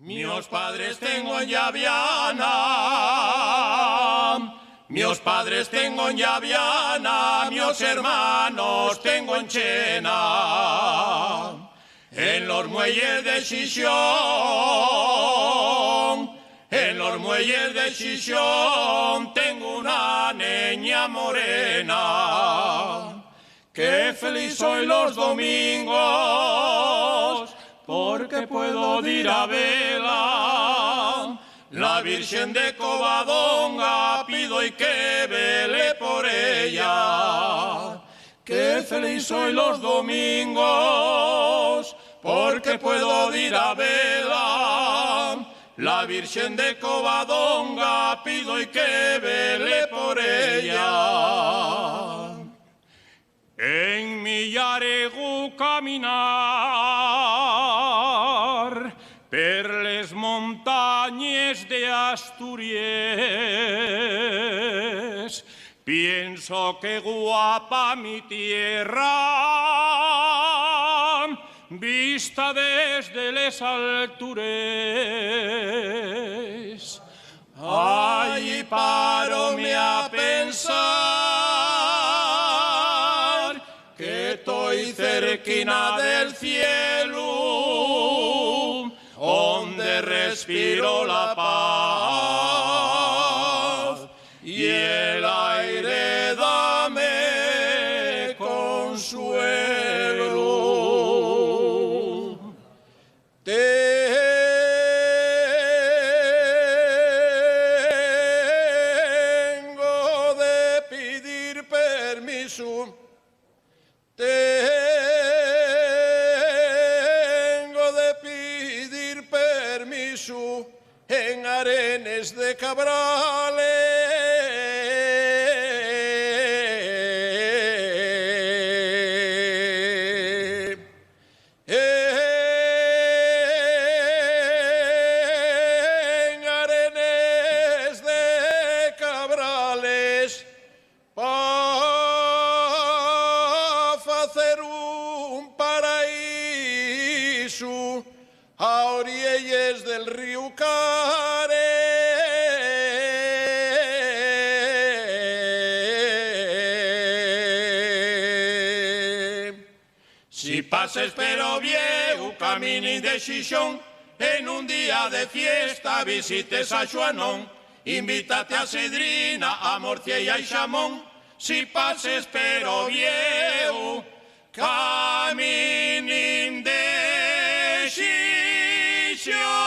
Mios padres tengo en Llaviana, mios padres tengo en Llaviana, mios hermanos tengo en Chena. En los muelles de Xixón, en los muelles de Xixón tengo una niña morena. Qué feliz soy los domingos, porque puedo ir a vela. La Virgen de Covadonga pido y que vele por ella. Qué feliz soy los domingos, porque puedo ir a vela. La Virgen de Covadonga pido y que vele por ella. En mi llaregu caminar per les montañes de Asturias, pienso que guapa mi tierra, vista desde les altures. Allí parome a pensar que estoy cerquina del cielo, donde respiro la paz y el aire dame consuelo. Tengo de pedir permiso, tengo de pedir permiso en Arenes de Cabrales. En Arenes de Cabrales pa' facer un paraíso a orielles del río Care. Si pases pero vieu camini de Xixón, en un día de fiesta visites a Xuanón, invítate a Cedrina, a Morcia y a Xamón. Si pases pero vieu caminin de Xixón.